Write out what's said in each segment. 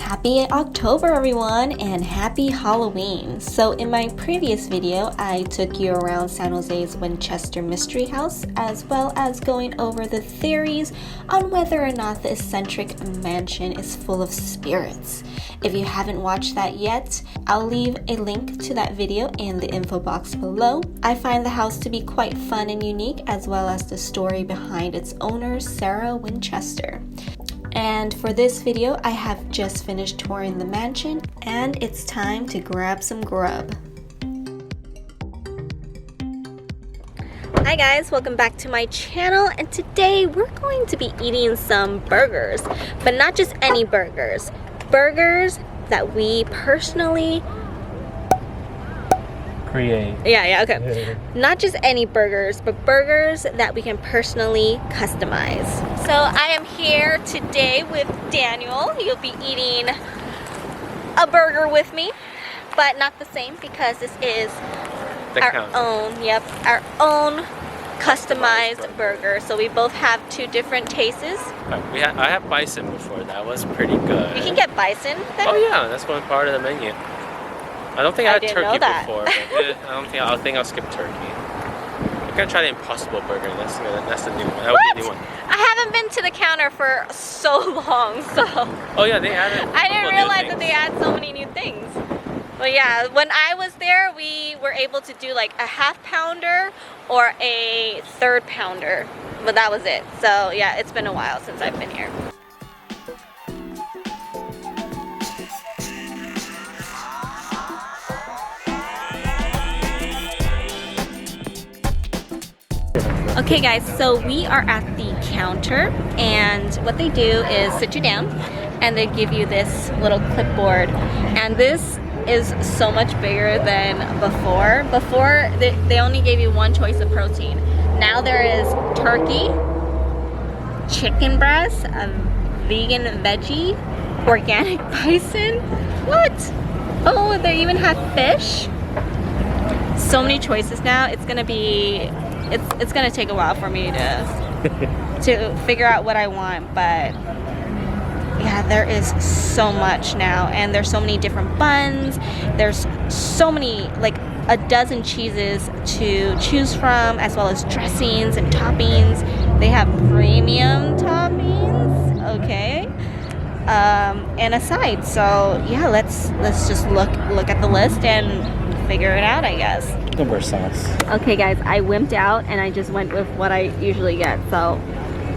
Happy October everyone and happy Halloween. So in my previous video, I took you around San Jose's Winchester Mystery House as well as going over the theories on whether or not the eccentric mansion is full of spirits. If you haven't watched that yet, I'll leave a link to that video in the info box below. I find the house to be quite fun and unique as well as the story behind its owner, Sarah Winchester. And for this video, I have just finished touring the mansion and it's time to grab some grub. Hi guys, welcome back to my channel, and today we're going to be eating some burgers, but not just any burgers. Burgers that we personally create. Yeah, okay. Not just any burgers, but burgers that we can personally customize. So I am here today with Daniel. You'll be eating a burger with me, but not the same because this is our own customized burger. So we both have two different tastes. I had bison before. That was pretty good. You can get bison then? Oh yeah, that's one part of the menu. I don't think I had turkey before, but I think I'll skip turkey. I'm gonna try the Impossible Burger. That's the new one. That would be the new one. I haven't been to the counter for so long, so. Oh yeah, they added. I didn't realize that they add so many new things. But yeah, when I was there, we were able to do like a half pounder or a third pounder, but that was it. So yeah, it's been a while since I've been here. Okay guys, so we are at the counter, and what they do is sit you down and they give you this little clipboard, and this is so much bigger than before. Before they only gave you one choice of protein. Now there is turkey, chicken breast, a vegan veggie, organic bison. What? Oh, they even have fish. So many choices now. It's gonna be it's gonna take a while for me to figure out what I want, but yeah, there is so much now, and there's so many different buns. There's so many, like a dozen cheeses to choose from, as well as dressings and toppings. They have premium toppings, okay, and a side. So yeah, let's just look at the list and figure it out, I guess. Cucumber sauce. Okay guys, I wimped out and I just went with what I usually get. So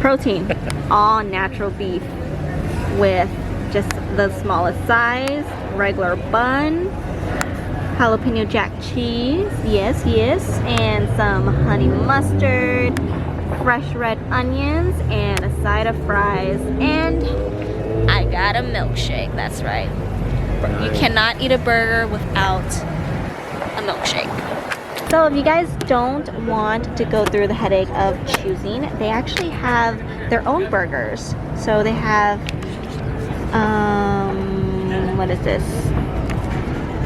protein, all natural beef with just the smallest size, regular bun, jalapeno jack cheese, yes, and some honey mustard, fresh red onions, and a side of fries, and I got a milkshake. That's right. You cannot eat a burger without a milkshake. So if you guys don't want to go through the headache of choosing, they actually have their own burgers. So they have what is this?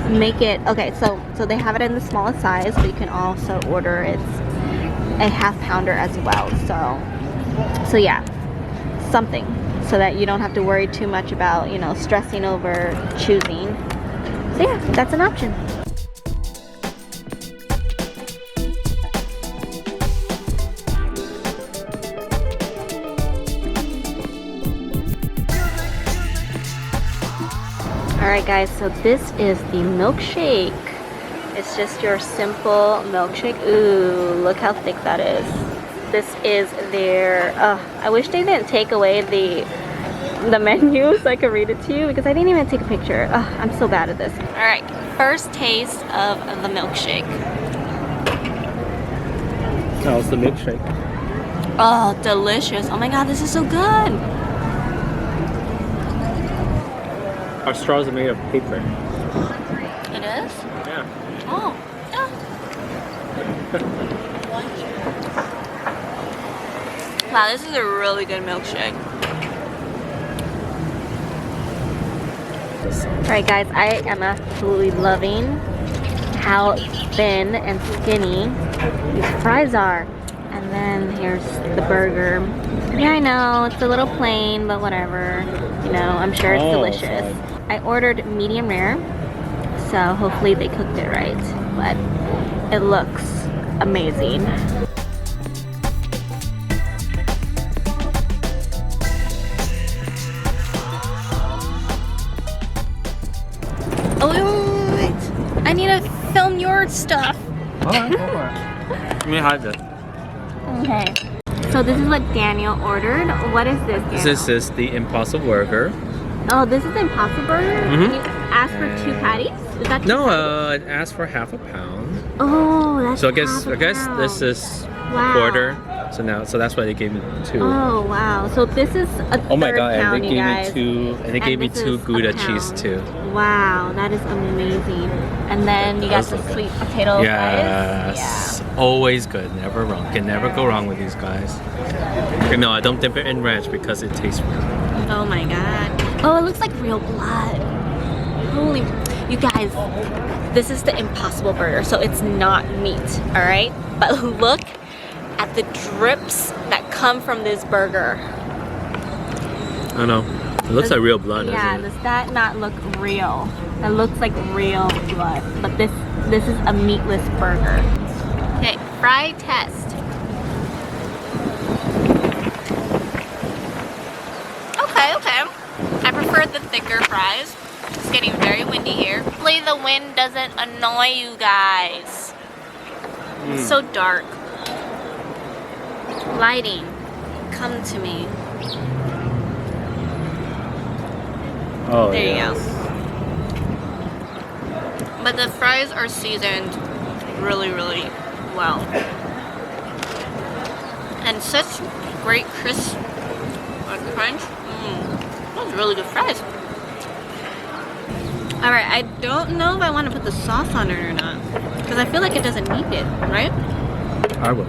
Make it okay, so they have it in the smallest size, but you can also order a half pounder as well. So yeah, something so that you don't have to worry too much about, you know, stressing over choosing. So yeah, that's an option. Alright guys, so this is the milkshake. It's just your simple milkshake. Ooh, look how thick that is. This is their, I wish they didn't take away the menu so I could read it to you, because I didn't even take a picture. I'm so bad at this. Alright, first taste of the milkshake. How's the milkshake? Oh, delicious. Oh my god, this is so good. Our straws are made of paper. It is? Yeah. Oh. Yeah. Wow, this is a really good milkshake. Alright guys, I am absolutely loving how thin and skinny these fries are. And then here's the burger. Yeah, I know, it's a little plain, but whatever. You know, I'm sure it's delicious. Sorry. I ordered medium rare, so hopefully they cooked it right, but it looks amazing. Oh, wait. I need to film your stuff. Alright, go for it. Let me hide this. Okay. So this is what Daniel ordered. What is this, Daniel? This is the Impossible Burger. Oh, this is the Impossible Burger? Mhm. You asked for 2 patties? Is that 2 No, patties? it asked for half a pound. Oh, that's So I half a guess pound. this is Wow. quarter. So that's why they gave me 2. Oh, wow. So this is a Oh my third god, and pound, they you gave guys. me 2 and they gave me this 2 is a Gouda pound. cheese too. Wow, that is amazing. And then you got the Those look sweet potato Yes. Always good, never wrong. Can never go wrong with these guys. Okay, no, I don't dip it in ranch because it tastes weird. fries. Oh my god. Oh, it looks like real blood. Holy, you guys, this is the Impossible Burger, so it's not meat, all right? But look at the drips that come from this burger. I don't know. It looks like real blood, Yeah, doesn't it? does that not look real? That looks like real blood. But this is a meatless burger. Okay, fry test. Okay. I prefer the thicker fries. It's getting very windy here. Hopefully the wind doesn't annoy you guys. It's so dark. Lighting, come to me. Oh, There yeah. you go. But the fries are seasoned really, really well. And such great crisp crunch. Those are really good fries. Alright, I don't know if I want to put the sauce on it or not. Because I feel like it doesn't need it, right? I would.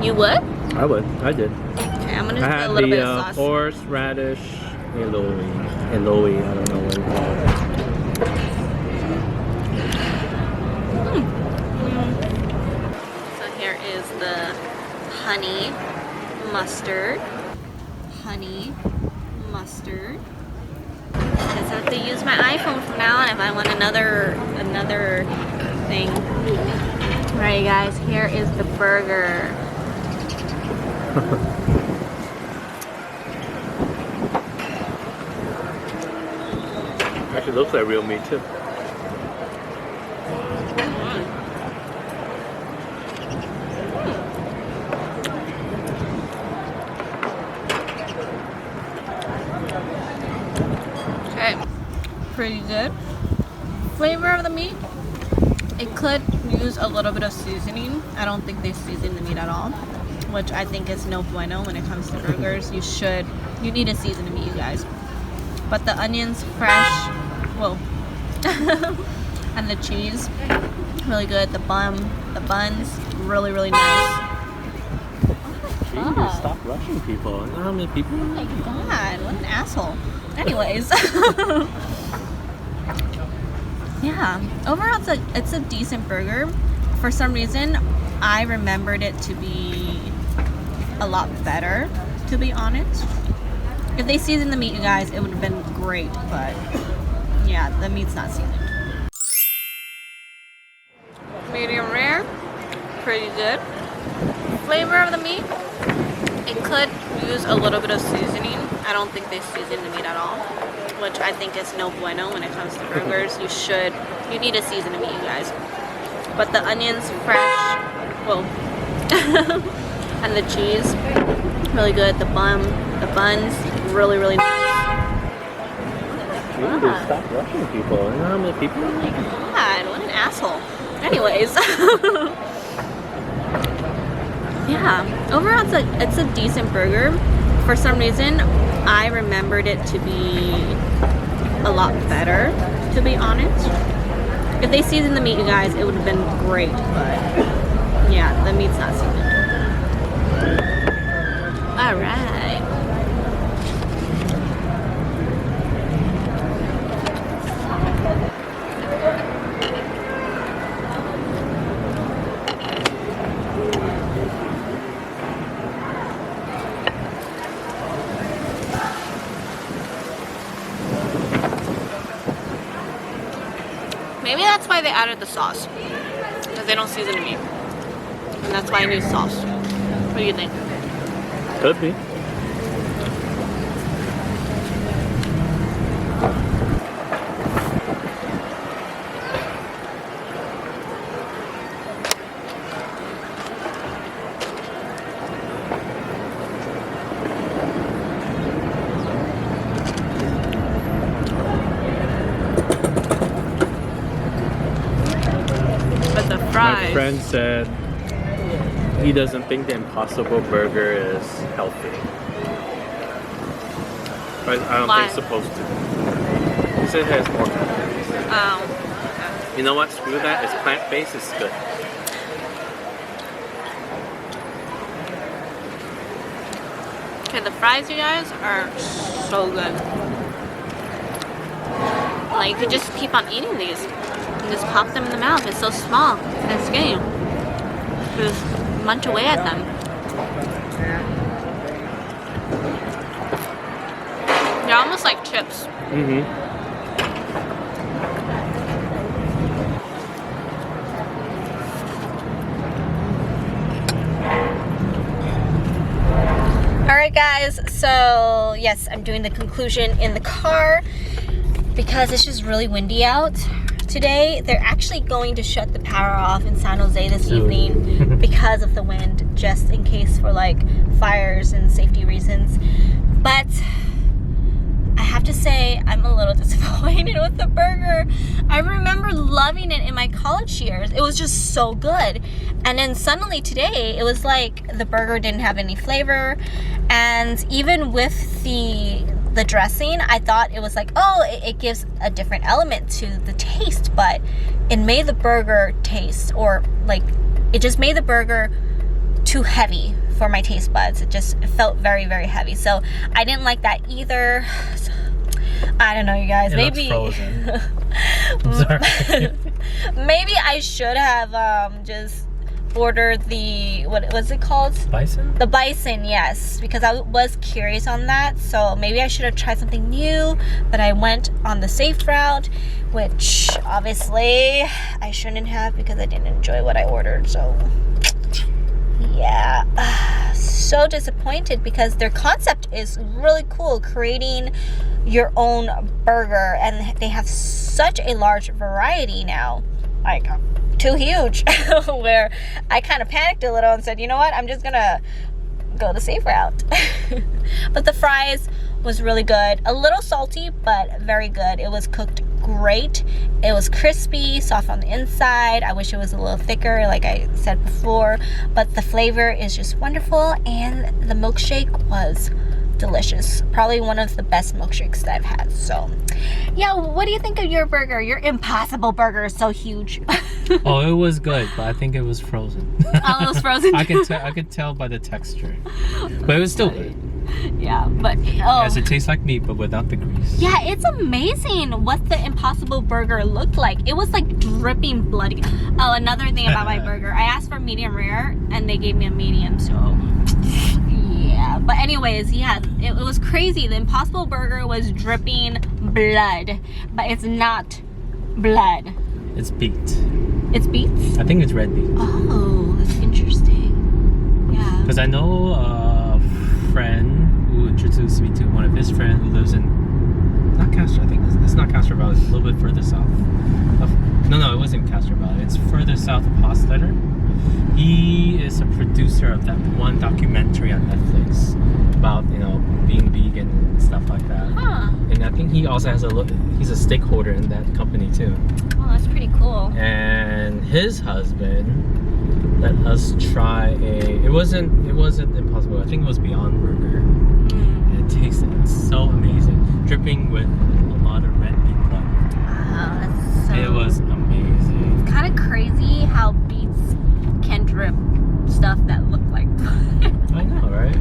You would? I would. I did. Okay, I'm going to I put a had little bit the of sauce. horseradish Eloi, I don't know what you call it. So here is the honey mustard. Honey mustard. Guess I have to use my iPhone from now on if I want another thing. Alright guys, here is the burger. Actually looks like real meat too. Okay, pretty good. Flavor of the meat, it could use a little bit of seasoning. I don't think they season the meat at all, which I think is no bueno when it comes to burgers. You need to season the meat, you guys. But the onions, fresh, whoa, and the cheese, really good. The buns, really, really nice. Jeez, stop rushing people. You know how many people? Oh my god, what an asshole. Anyways. Yeah, overall it's a decent burger. For some reason, I remembered it to be a lot better, to be honest. If they seasoned the meat, you guys, it would have been great, but yeah, the meat's not seasoned. Medium rare, pretty good. Flavor of the meat, it could use a little bit of seasoning. I don't think they season the meat at all, which I think is no bueno when it comes to burgers. You need to season the meat, you guys. But the onions, fresh, whoa, and the cheese, really good. The buns, really, really nice. Jeez, stop rushing people. You know how many people? Oh my god, what an asshole. Anyways. Yeah, overall it's a decent burger. For some reason, I remembered it to be a lot better, to be honest. If they seasoned the meat, you guys, it would have been great, but yeah, the meat's not seasoned. Alright. Maybe that's why they added the sauce. Because they don't season the meat. And that's why I need sauce. What do you think? Could be. But the fries. My friend said he doesn't think the Impossible Burger is healthy. But I don't think it's supposed to. He said it has more calories. Oh. You know what? Screw that. It's plant-based. It's good. Okay, the fries, you guys, are so good. Like, you could just keep on eating these. And just pop them in the mouth. It's so small and skinny. Just munch away at them. They're almost like chips. Mm-hmm. Alright guys, so yes, I'm doing the conclusion in the car because it's just really windy out today. They're actually going to shut the power off in San Jose this evening because of the wind, just in case for like fires and safety reasons. But I have to say, I'm a little disappointed with the burger. I remember loving it in my college years. It was just so good. And then suddenly today, it was like the burger didn't have any flavor. And even with the dressing, I thought it was like, oh, it gives a different element to the taste. But it made the burger taste, or like, it just made the burger too heavy for my taste buds. It just felt very, very heavy. So I didn't like that either. So, I don't know, you guys. Maybe frozen. I'm sorry. Maybe I should have just ordered the, what was it called? Bison? The bison, yes, because I was curious on that. So maybe I should have tried something new, but I went on the safe route, which obviously I shouldn't have because I didn't enjoy what I ordered. So yeah, so disappointed because their concept is really cool, creating your own burger, and they have such a large variety now, like too huge, where I kind of panicked a little and said, you know what, I'm just gonna go the safe route. But the fries was really good, a little salty but very good. It was cooked great. It was crispy, soft on the inside. I wish it was a little thicker, like I said before, but the flavor is just wonderful, and the milkshake was delicious. Probably one of the best milkshakes that I've had. So yeah, what do you think of your burger? Your Impossible Burger is so huge. Oh, it was good, but I think it was frozen. Oh, it was frozen. I could tell by the texture, but it was still good. Yeah, but Yes, it tastes like meat, but without the grease. yeah, it's amazing what the Impossible Burger looked like. It was like dripping blood. Oh, another thing about my burger, I asked for medium rare and they gave me a medium, so yeah. But anyways, yeah, it was crazy. The Impossible Burger was dripping blood, but it's not blood. It's beet. It's beets? I think it's red beet. Oh, that's interesting. Yeah. Because I know a friend who introduced me to one of his friends who lives in, not Castro, I think it's not Castro Valley, it's a little bit further south. No, it wasn't Castro Valley, it's further south of Hostetler. He is a producer of that one documentary on Netflix about, you know, being vegan and stuff like that. Huh. And I think he also has he's a stakeholder in that company too. Oh, that's pretty cool. And his husband let us try it wasn't Impossible, I think it was Beyond Burger. And it tasted so amazing, dripping with a lot of red beet blood. Wow, that's so... It was amazing. It's kind of crazy how beets can drip stuff that look like blood. I know, right?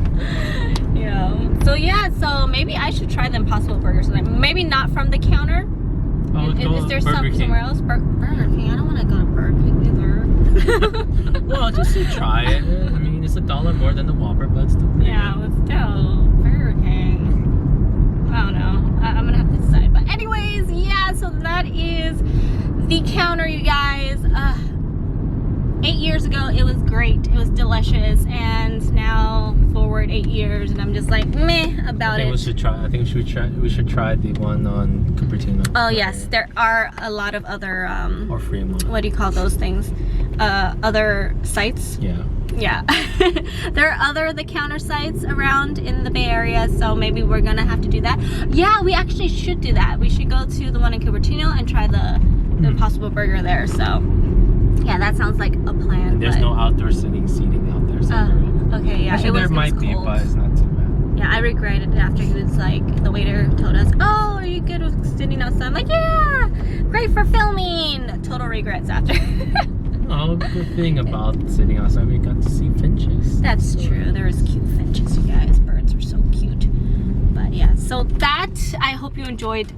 Yeah. So yeah, so maybe I should try the Impossible Burger sometime. Maybe not from the counter. Is there somewhere else? Burger King. I don't want to go to Burger King either. Well, just to try it. I mean, it's $1 more than the Whopper, but it's still pretty Yeah, good. but still, Burger King. I don't know. I'm gonna have to decide. But anyways, yeah. So that is The counter, you guys. 8 years ago, it was great. It was delicious, and now forward 8 years, and I'm just like meh about it. We should try. I think we should try the one on Cupertino. Oh yes, there are a lot of other or Fremont. what do you call those things? Other sites. Yeah. Yeah. There are other the counter sites around in the Bay Area, so maybe we're gonna have to do that. Yeah, we actually should do that. We should go to the one in Cupertino and try the Impossible Burger there. So yeah, that sounds like a plan. And there's no outdoor seating out there. So okay, yeah. actually, there might be, but it's not too bad. Yeah, I regretted it after he was like, the waiter told us, oh, are you good with sitting outside? I'm like, yeah, great for filming. Total regrets after. Oh, good thing about sitting outside, we got to see finches. That's true. There is cute finches, you guys. Birds are so cute. But yeah, so that, I hope you enjoyed.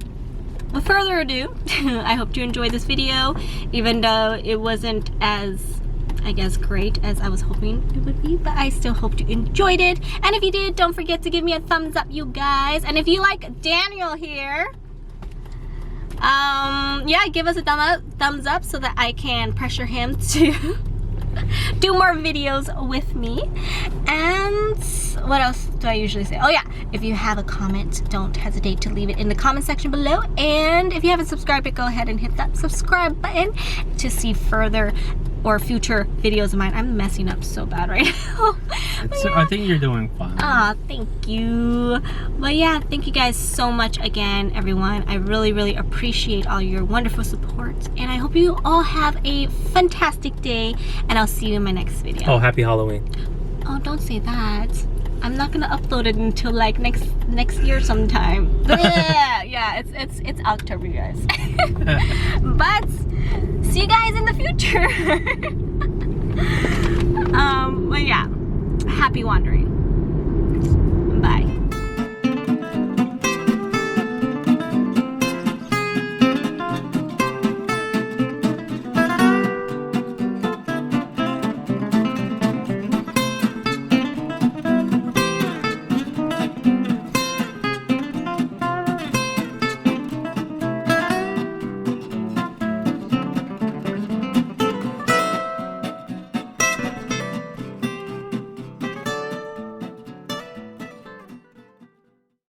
With further ado, I hope you enjoyed this video, even though it wasn't as, I guess, great as I was hoping it would be, but I still hope you enjoyed it. And if you did, don't forget to give me a thumbs up, you guys. And if you like Daniel here, yeah, give us a thumbs up so that I can pressure him to do more videos with me. And what else do I usually say? Oh yeah, if you have a comment, don't hesitate to leave it in the comment section below. And if you haven't subscribed yet, go ahead and hit that subscribe button to see further or future videos of mine. I'm messing up so bad right now. Yeah. I think you're doing fine. Ah, thank you. But yeah, thank you guys so much again, everyone. I really, really appreciate all your wonderful support. And I hope you all have a fantastic day. And I'll see you in my next video. Oh, happy Halloween. Oh, don't say that. I'm not gonna upload it until like next year sometime. Yeah, it's October, you guys. But see you guys in the future. But yeah, happy wandering.